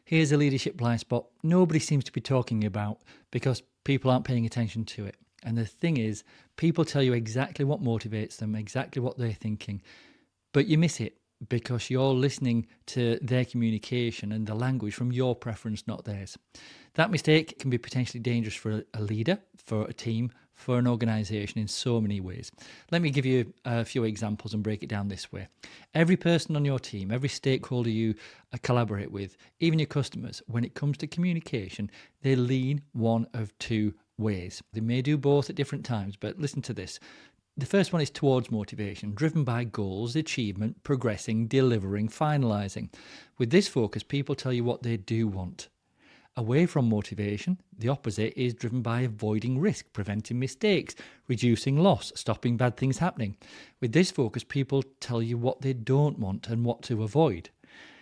Here's a leadership blind spot nobody seems to be talking about because people aren't paying attention to it. And the thing is, people tell you exactly what motivates them, exactly what they're thinking, but you miss it because you're listening to their communication and the language from your preference, not theirs. That mistake can be potentially dangerous for a leader, for a team, for an organization in so many ways. Let me give you a few examples and break it down this way. Every person on your team, every stakeholder you collaborate with, even your customers, when it comes to communication, they lean one of two ways. They may do both at different times, but listen to this. The first one is towards motivation, driven by goals, achievement, progressing, delivering, finalizing. With this focus, people tell you what they do want. Away from motivation, the opposite is driven by avoiding risk, preventing mistakes, reducing loss, stopping bad things happening. With this focus, people tell you what they don't want and what to avoid.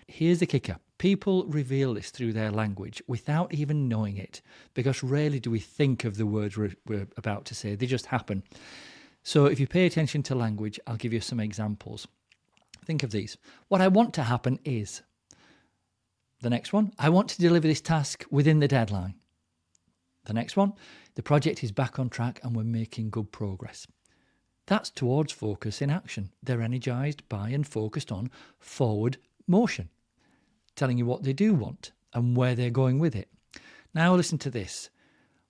Here's the kicker. People reveal this through their language without even knowing it, because rarely do we think of the words we're about to say. They just happen. So if you pay attention to language, I'll give you some examples. Think of these. What I want to happen is. The next one, I want to deliver this task within the deadline. The next one, the project is back on track and we're making good progress. That's towards focus in action. They're energized by and focused on forward motion, telling you what they do want and where they're going with it. Now listen to this.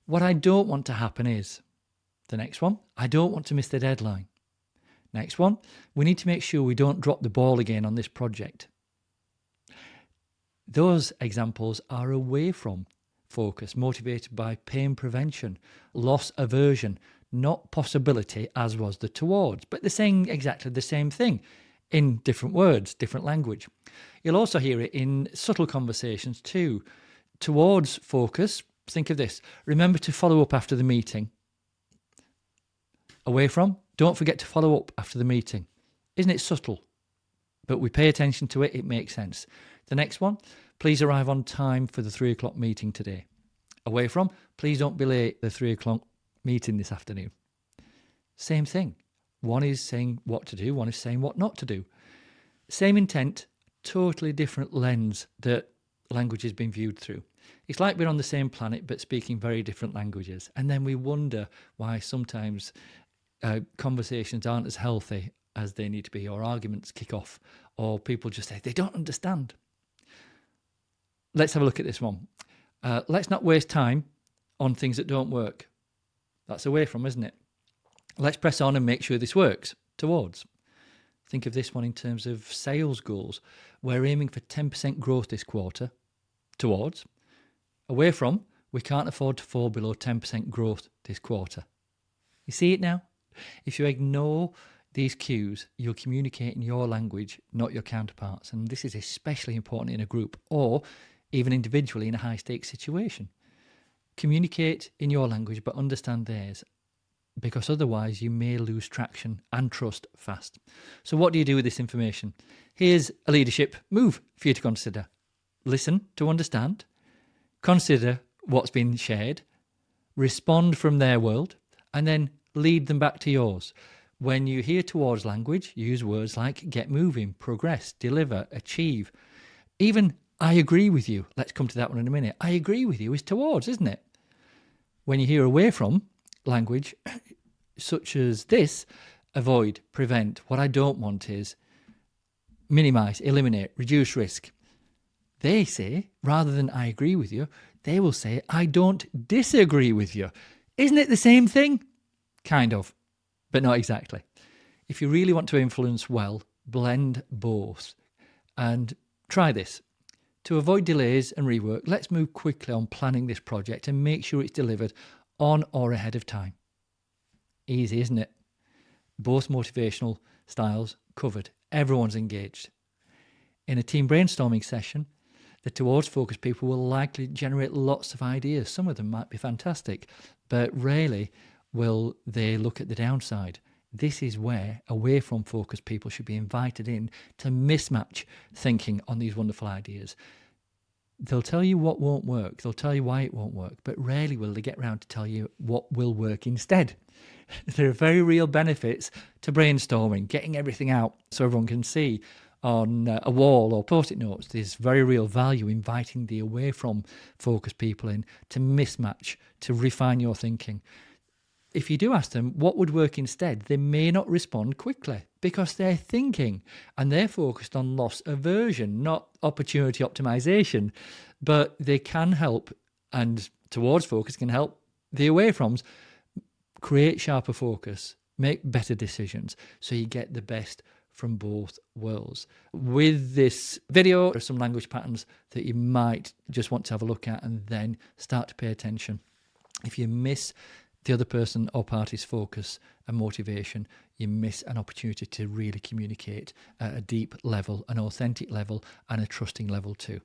What I don't want to happen is. The next one, I don't want to miss the deadline. Next one, we need to make sure we don't drop the ball again on this project. Those examples are away from focus, motivated by pain prevention, loss aversion, not possibility, as was the towards. But they're saying exactly the same thing in different words, different language. You'll also hear it in subtle conversations too. Towards focus, think of this. Remember to follow up after the meeting. Away from, don't forget to follow up after the meeting. Isn't it subtle? But we pay attention to it, it makes sense. The next one, please arrive on time for the 3 o'clock meeting today. Away from, please don't be late the 3 o'clock meeting this afternoon. Same thing. One is saying what to do, one is saying what not to do. Same intent, totally different lens that language has been viewed through. It's like we're on the same planet but speaking very different languages. And then we wonder why sometimes conversations aren't as healthy as they need to be, or arguments kick off, or people just say they don't understand. Let's have a look at this one. Let's not waste time on things that don't work. That's away from, isn't it? Let's press on and make sure this works. Towards. Think of this one in terms of sales goals. We're aiming for 10% growth this quarter. Towards. Away from, we can't afford to fall below 10% growth this quarter. You see it now? If you ignore these cues, you'll communicate in your language, not your counterparts. And this is especially important in a group or even individually in a high-stakes situation. Communicate in your language, but understand theirs, because otherwise you may lose traction and trust fast. So what do you do with this information? Here's a leadership move for you to consider. Listen to understand. Consider what's been shared. Respond from their world, and then lead them back to yours. When you hear towards language, use words like get moving, progress, deliver, achieve. Even I agree with you. Let's come to that one in a minute. I agree with you is towards, isn't it? When you hear away from language, such as this, avoid, prevent. What I don't want is minimize, eliminate, reduce risk. They say, rather than I agree with you, they will say, I don't disagree with you. Isn't it the same thing? Kind of, but not exactly. If you really want to influence well, blend both. And try this. To avoid delays and rework, let's move quickly on planning this project and make sure it's delivered on or ahead of time. Easy, isn't it? Both motivational styles covered. Everyone's engaged. In a team brainstorming session, the towards focused people will likely generate lots of ideas. Some of them might be fantastic, but rarely will they look at the downside. This is where away from focused people should be invited in to mismatch thinking on these wonderful ideas. They'll tell you what won't work. They'll tell you why it won't work, but rarely will they get round to tell you what will work instead. There are very real benefits to brainstorming, getting everything out so everyone can see. on a wall or post-it notes. There's very real value inviting the away from focus people in to mismatch, to refine your thinking. If you do ask them what would work instead, they may not respond quickly because they're thinking and they're focused on loss aversion, not opportunity optimization. But they can help, and towards focus can help the away froms create sharper focus, make better decisions, so you get the best from both worlds. With this video, there are some language patterns that you might just want to have a look at and then start to pay attention. If you miss the other person or party's focus and motivation, you miss an opportunity to really communicate at a deep level, an authentic level, and a trusting level too.